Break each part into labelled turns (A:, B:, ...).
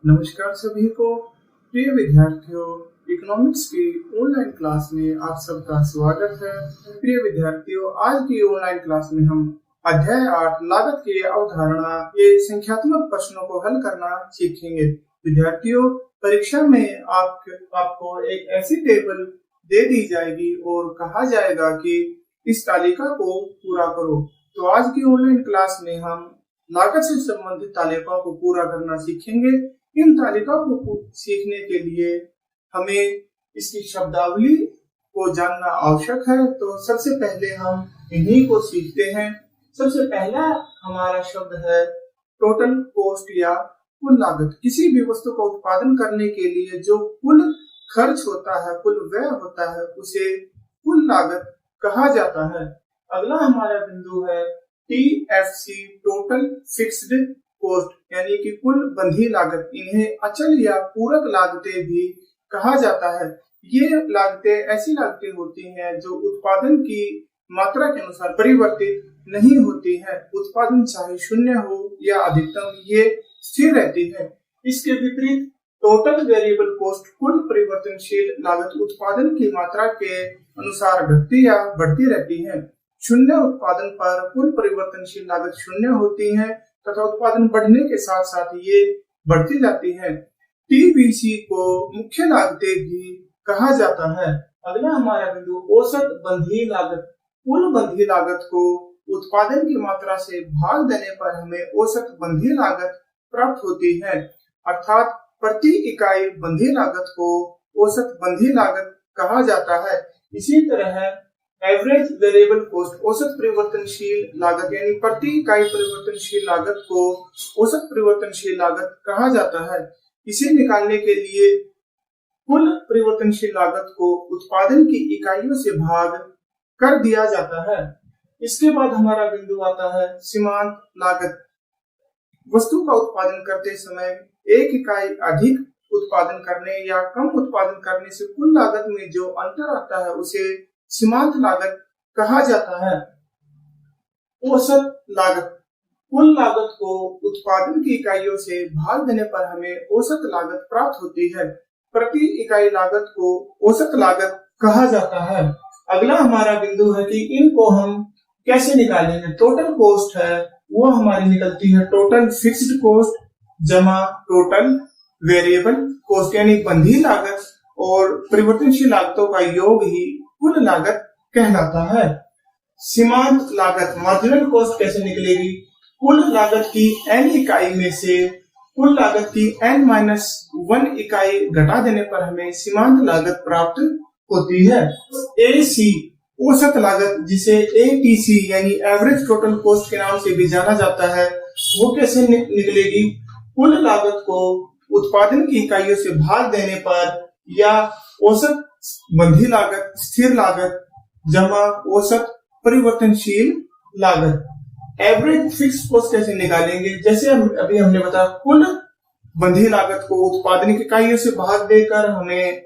A: नमस्कार सभी को। प्रिय विद्यार्थियों, इकोनॉमिक्स की ऑनलाइन क्लास में आप सबका स्वागत है। प्रिय विद्यार्थियों, आज की ऑनलाइन क्लास में हम अध्याय 8 लागत की अवधारणा के संख्यात्मक प्रश्नों को हल करना सीखेंगे। विद्यार्थियों, परीक्षा में आपको एक ऐसी टेबल दे दी जाएगी और कहा जाएगा कि इस तालिका को पूरा करो। तो आज की ऑनलाइन क्लास में हम लागत से संबंधित तालिकाओं को पूरा करना सीखेंगे। इन तालिकाओं को सीखने के लिए हमें इसकी शब्दावली को जानना आवश्यक है। तो सबसे पहले हम इन्हीं को सीखते हैं। सबसे पहला हमारा शब्द है टोटल कॉस्ट या कुल लागत। किसी भी वस्तु का उत्पादन करने के लिए जो कुल खर्च होता है, कुल व्यय होता है, उसे कुल लागत कहा जाता है। अगला हमारा बिंदु है TFC, टोटल फिक्स्ड कॉस्ट, यानी कि कुल बंधी लागत। इन्हें अचल या पूरक लागतें भी कहा जाता है। ये लागतें ऐसी लागतें होती हैं जो उत्पादन की मात्रा के अनुसार परिवर्तित नहीं होती हैं। उत्पादन चाहे शून्य हो या अधिकतम, ये स्थिर रहती है। इसके विपरीत टोटल वेरिएबल कॉस्ट, कुल परिवर्तनशील लागत उत्पादन की मात्रा के अनुसार घटती या बढ़ती रहती है। शून्य उत्पादन पर कुल परिवर्तनशील लागत शून्य होती है तथा उत्पादन बढ़ने के साथ साथ ये बढ़ती जाती है। TBC को मुख्य लागतें भी कहा जाता है। अगला हमारा बिंदु औसत बंधी लागत। कुल बंधी लागत को उत्पादन की मात्रा से भाग देने पर हमें औसत बंधी लागत प्राप्त होती है, अर्थात प्रति इकाई बंधी लागत को औसत बंधी लागत कहा जाता है। इसी तरह एवरेज वेरिएबल कॉस्ट, औसत परिवर्तनशील लागत, यानी प्रति इकाई परिवर्तनशील लागत को औसत परिवर्तनशील लागत कहा जाता है। इसे निकालने के लिए कुल परिवर्तनशील लागत को उत्पादन की इकाइयों से भाग कर दिया जाता है। इसके बाद हमारा बिंदु आता है सीमांत लागत। वस्तु का उत्पादन करते समय एक इकाई अधिक उत्पादन करने या कम उत्पादन करने से कुल लागत में जो अंतर आता है उसे सीमांत लागत कहा जाता है। औसत लागत, कुल लागत को उत्पादन की इकाइयों से भाग देने पर हमें औसत लागत प्राप्त होती है। प्रति इकाई लागत को औसत लागत कहा जाता है। अगला हमारा बिंदु है कि इनको हम कैसे निकालेंगे। टोटल कॉस्ट है वो हमारी निकलती है टोटल फिक्स्ड कॉस्ट जमा टोटल वेरिएबल कॉस्ट, यानी बंधी लागत और परिवर्तनशील लागतों का योग ही कुल लागत कहलाता है। सीमांत लागत, मार्जिनल कॉस्ट कैसे निकलेगी। कुल लागत की n इकाई में से कुल लागत की n-1 इकाई घटा देने पर हमें सीमांत लागत प्राप्त होती है। AC, औसत लागत, जिसे ATC यानी एवरेज टोटल कॉस्ट के नाम से भी जाना जाता है, वो कैसे निकलेगी। कुल लागत को उत्पादन की इकाइयों से भाग देने पर या औसत बंधी लागत, स्थिर लागत जमा औसत परिवर्तनशील लागत। एवरेज फिक्स कॉस्ट कैसे निकालेंगे। जैसे अभी हमने बताया, कुल बंधी लागत को उत्पादन की इकाइयों से भाग देकर हमें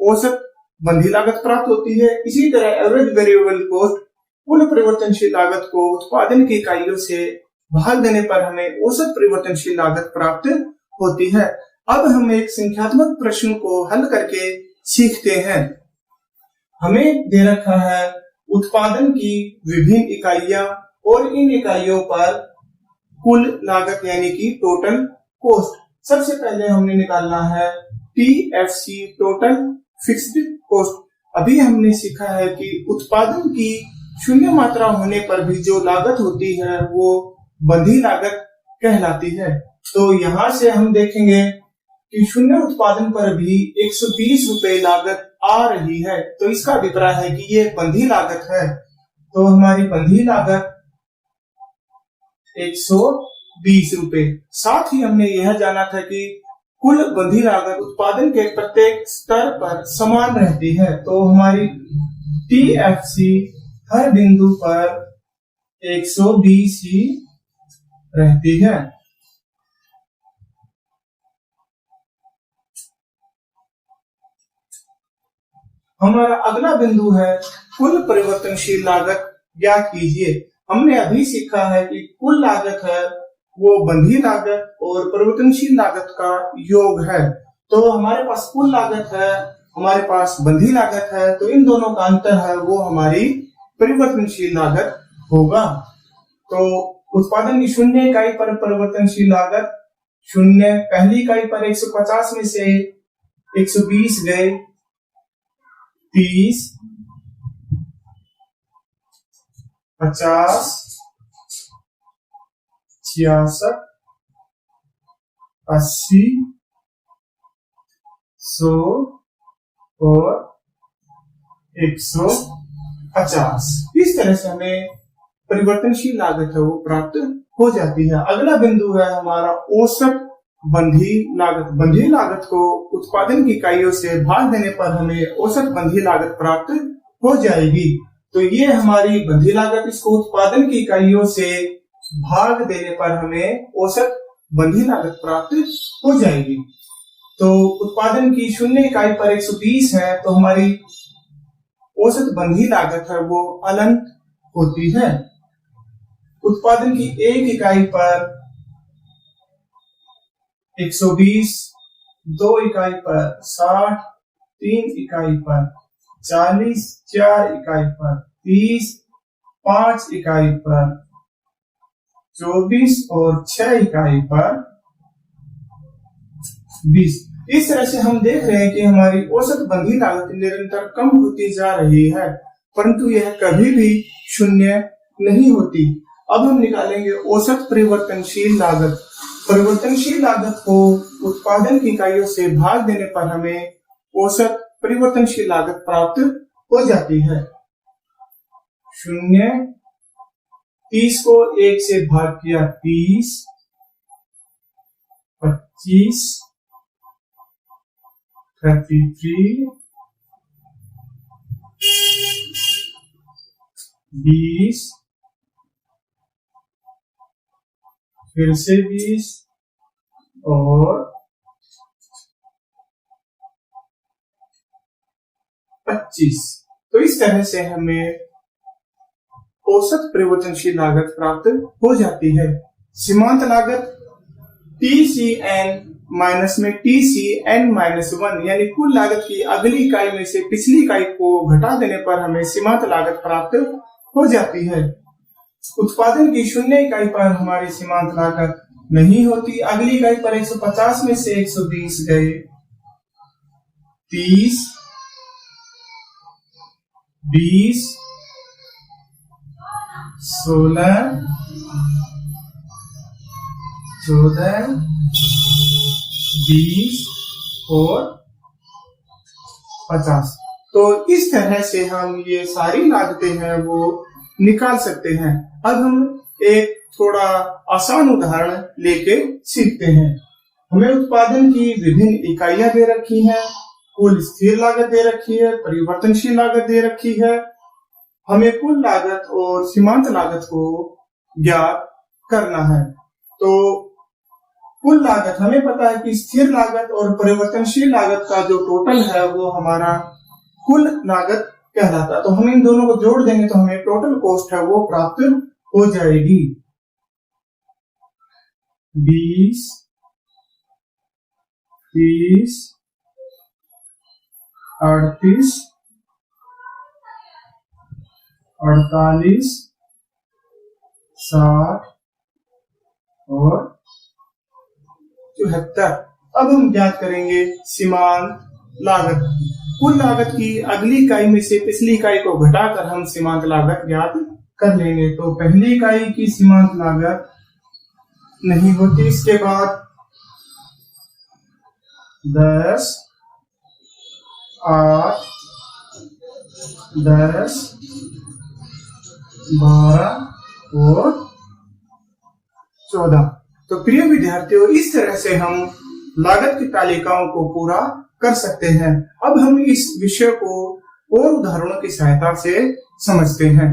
A: औसत बंधी लागत प्राप्त होती है। इसी तरह एवरेज वेरिएबल कॉस्ट, कुल परिवर्तनशील लागत को उत्पादन की इकाइयों से भाग देने पर हमें औसत परिवर्तनशील लागत प्राप्त होती है। अब हम एक संख्यात्मक प्रश्न को हल करके सीखते हैं। हमें दे रखा है उत्पादन की विभिन्न इकाइयां और इन इकाइयों पर कुल लागत यानी कि टोटल कॉस्ट। सबसे पहले हमने निकालना है TFC, टोटल फिक्स्ड कॉस्ट। अभी हमने सीखा है कि उत्पादन की शून्य मात्रा होने पर भी जो लागत होती है वो बंधी लागत कहलाती है। तो यहाँ से हम देखेंगे कि शून्य उत्पादन पर भी 120 रुपए लागत आ रही है, तो इसका अभिप्राय है कि ये बंधी लागत है। तो हमारी बंधी लागत 120 रुपए। साथ ही हमने यह जाना था कि कुल बंधी लागत उत्पादन के प्रत्येक स्तर पर समान रहती है। तो हमारी TFC हर बिंदु पर 120 ही रहती है। हमारा अगला बिंदु है कुल परिवर्तनशील लागत ज्ञात कीजिए। हमने अभी सीखा है कि कुल लागत है वो बंधी लागत और परिवर्तनशील लागत का योग है। तो हमारे पास कुल लागत है, हमारे पास बंधी लागत है, तो इन दोनों का अंतर है वो हमारी परिवर्तनशील लागत होगा। तो उत्पादन की 0 इकाई पर परिवर्तनशील लागत 0, पहली इकाई पर 150 में से 120 गए, 30, 50, 66, 80, 100 और 150। इस तरह से हमें परिवर्तनशील लागत है वो प्राप्त हो जाती है। अगला बिंदु है हमारा औसत बंधी लागत। बंधी लागत को उत्पादन की इकाइयों से भाग देने पर हमें औसत बंधी लागत प्राप्त हो जाएगी। तो ये हमारी बंधी लागत, इसको उत्पादन की इकाइयों से भाग देने पर हमें औसत बंधी लागत प्राप्त हो जाएगी। तो उत्पादन की 0 इकाई पर 120 है, तो हमारी औसत बंधी लागत है वो अनंत होती है। उत्पादन की 1 इकाई पर 120, 2 इकाई पर 60, 3 इकाई पर 40, 4 इकाई पर 30, 5 इकाई पर 24 और 6 इकाई पर 20। इस तरह से हम देख रहे हैं कि हमारी औसत बंधी लागत निरंतर कम होती जा रही है, परंतु यह कभी भी 0 नहीं होती। अब हम निकालेंगे औसत परिवर्तनशील लागत। परिवर्तनशील लागत को उत्पादन की इकाइयों से भाग देने पर हमें औसत परिवर्तनशील लागत प्राप्त हो जाती है। 0, 30 को 1 से भाग किया 30, 25, 33, 20, फिर से 20 और 25। तो इस तरह से हमें औसत परिवर्तनशील लागत प्राप्त हो जाती है। सीमांत लागत TCN माइनस में TCN-1 यानी कुल लागत की अगली इकाई में से पिछली इकाई को घटा देने पर हमें सीमांत लागत प्राप्त हो जाती है। उत्पादन की 0 इकाई पर हमारी सीमांत लागत नहीं होती। अगली इकाई पर 150 में से 120 गए, 30, 20, 16, 14, 20 और 50। तो इस तरह से हम ये सारी लागतें हैं वो निकाल सकते हैं। अब हम एक थोड़ा आसान उदाहरण लेके सीखते हैं। हमें उत्पादन की विभिन्न इकाइयां दे रखी हैं, कुल स्थिर लागत दे रखी है, परिवर्तनशील लागत दे रखी है। हमें कुल लागत और सीमांत लागत को ज्ञात करना है। तो कुल लागत हमें पता है कि स्थिर लागत और परिवर्तनशील लागत का जो टोटल है वो हमारा कुल लागत कहलाता है। तो हम इन दोनों को जोड़ देंगे तो हमें टोटल कॉस्ट है वो प्राप्त हो जाएगी। 20, 30, 38, 48, 60 और 74। अब हम ज्ञात करेंगे सीमांत लागत। कुल लागत की अगली इकाई में से पिछली इकाई को घटाकर हम सीमांत लागत ज्ञात कर लेंगे। तो पहली इकाई की सीमांत लागत नहीं होती, इसके बाद 10, 8, 10, 12 और 14। तो प्रिय विद्यार्थियों, इस तरह से हम लागत की तालिकाओं को पूरा कर सकते हैं। अब हम इस विषय को और उदाहरणों की सहायता से समझते हैं।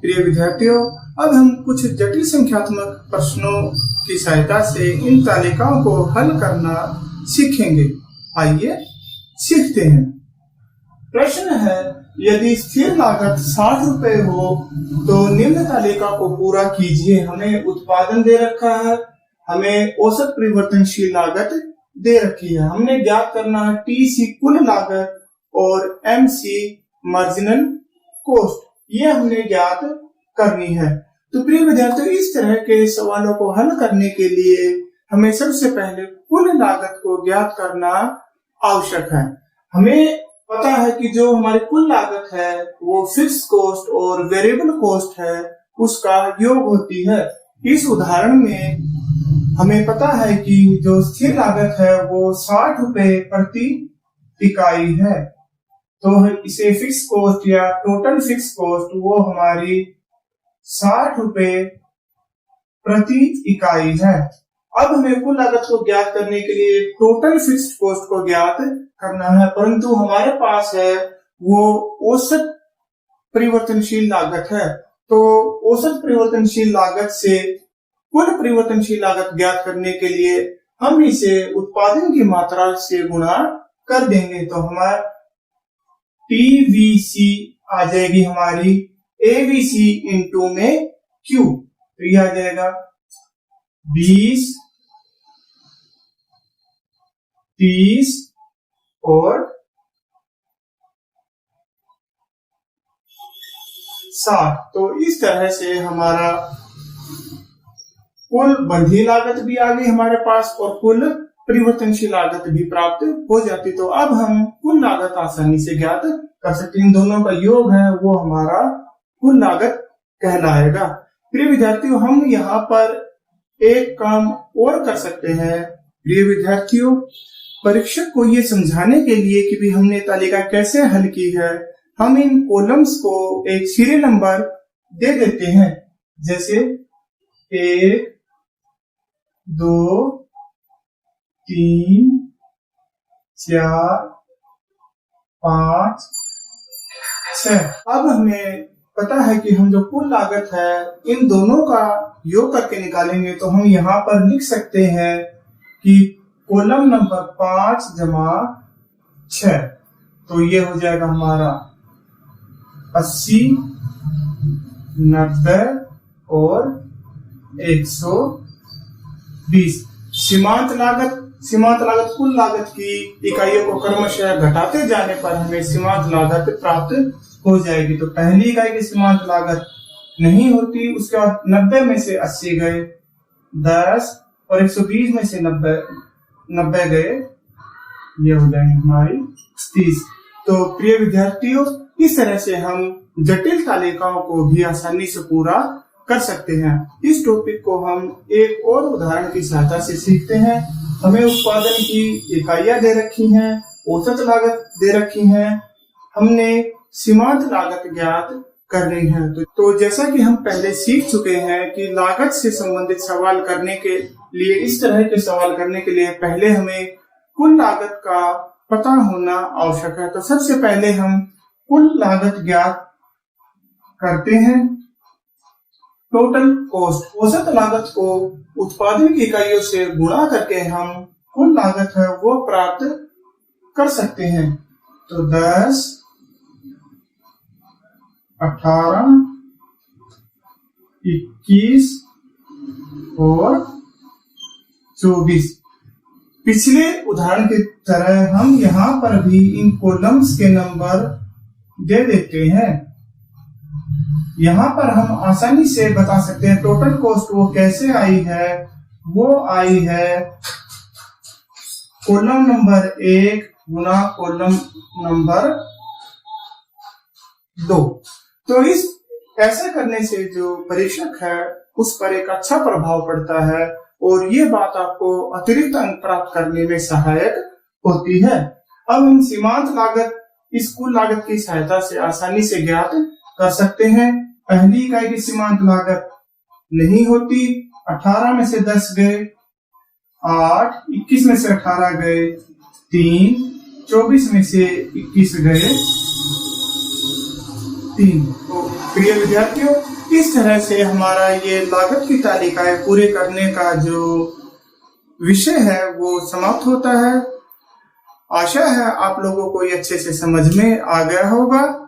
A: प्रिय विद्यार्थियों, अब हम कुछ जटिल संख्यात्मक प्रश्नों की सहायता से इन तालिकाओं को हल करना सीखेंगे। आइए सीखते हैं। प्रश्न है, यदि स्थिर लागत 60 रुपए हो तो निम्न तालिका को पूरा कीजिए। हमें उत्पादन दे रखा है, हमें औसत परिवर्तनशील लागत दे रखी है। हमने ज्ञात करना है टीसी कुल लागत और एमसी मार्जिनल कॉस्ट, ये हमने ज्ञात करनी है। तो प्रिय विद्यार्थियों, इस तरह के सवालों को हल करने के लिए हमें सबसे पहले कुल लागत को ज्ञात करना आवश्यक है। हमें पता है कि जो हमारी कुल लागत है वो फिक्स कॉस्ट और वेरिएबल कॉस्ट है, उसका योग होती है। इस उदाहरण में हमें पता है कि जो स्थिर लागत है वो 60 रुपए प्रति इकाई है, तो इसे फिक्स कॉस्ट या टोटल फिक्स कॉस्ट वो हमारी 60 रुपए प्रति इकाई है। अब हमें कुल लागत को ज्ञात करने के लिए टोटल फिक्स्ड कॉस्ट को ज्ञात करना है, परंतु हमारे पास है वो औसत परिवर्तनशील लागत है। तो औसत परिवर्तनशील लागत से कुल परिवर्तनशील लागत ज्ञात करने के लिए हम इसे उत्पादन की मात्रा से गुणा कर देंगे। तो हमारा टीवीसी आ जाएगी हमारी एवीसी इंटू में क्यू, तो यह आ जाएगा 20, 30 और 60। तो इस तरह से हमारा कुल बंधी लागत भी आ गई हमारे पास और कुल परिवर्तनशील लागत भी प्राप्त हो जाती। तो अब हम कुल लागत आसानी से ज्ञात कर सकते हैं। इन दोनों का योग है वो हमारा कुल लागत कहलाएगा। प्रिय विद्यार्थियों, हम यहाँ पर एक काम और कर सकते हैं। प्रिय विद्यार्थियों, परीक्षक को ये समझाने के लिए कि भी हमने तालिका कैसे हल की है, हम इन कॉलम्स को एक सीरियल नंबर दे देते हैं, जैसे 1, 2, 3, 4, 5, 6। अब हमें पता है कि हम जो कुल लागत है इन दोनों का योग करके निकालेंगे, तो हम यहाँ पर लिख सकते हैं कि कॉलम नंबर 5 जमा 6, तो ये हो जाएगा हमारा 80, 90 और 120। सीमांत लागत कुल लागत की इकाइयों को क्रमशः घटाते जाने पर हमें सीमांत लागत प्राप्त हो जाएगी। तो पहली इकाई की सीमांत लागत नहीं होती, उसके बाद 90 में से 80 गए, 10 और 120 में से 90 गए, ये हो जाएंगे हमारी 30। तो प्रिय विद्यार्थियों, इस तरह से हम जटिल तालिकाओं को भी आसानी से पूरा कर सकते हैं। इस टॉपिक को हम एक और उदाहरण की सहायता से सीखते हैं। हमें उत्पादन की इकाइयां दे रखी हैं, औसत लागत दे रखी हैं, हमने सीमांत लागत ज्ञात करनी है। तो जैसा कि हम पहले सीख चुके हैं कि लागत से संबंधित सवाल करने के लिए, इस तरह के सवाल करने के लिए पहले हमें कुल लागत का पता होना आवश्यक है। तो सबसे पहले हम कुल लागत ज्ञात करते हैं। टोटल कॉस्ट, औसत लागत को उत्पादन की इकाइयों से गुणा करके हम कुल लागत है वो प्राप्त कर सकते हैं। तो 10, 18, 21 और 24। पिछले उदाहरण की तरह हम यहाँ पर भी इन कॉलम्स के नंबर दे देते हैं। यहाँ पर हम आसानी से बता सकते हैं टोटल कॉस्ट वो कैसे आई है। वो आई है कॉलम नंबर 1 गुना कॉलम नंबर 2। तो इस ऐसा करने से जो परीक्षक है उस पर एक अच्छा प्रभाव पड़ता है और ये बात आपको अतिरिक्त अंक प्राप्त करने में सहायक होती है। अब हम सीमांत लागत इस कुल लागत की सहायता से आसानी से ज्ञात कर सकते हैं। पहली इकाई की सीमांत लागत नहीं होती, 18 में से 10 गए, 8, 21 में से 18 गए, 3, 24 में से 21 गए, 3। तो प्रिय विद्यार्थियों, इस तरह से हमारा ये लागत की तालिकाएं पूरे करने का जो विषय है वो समाप्त होता है। आशा है आप लोगों को ये अच्छे से समझ में आ गया होगा।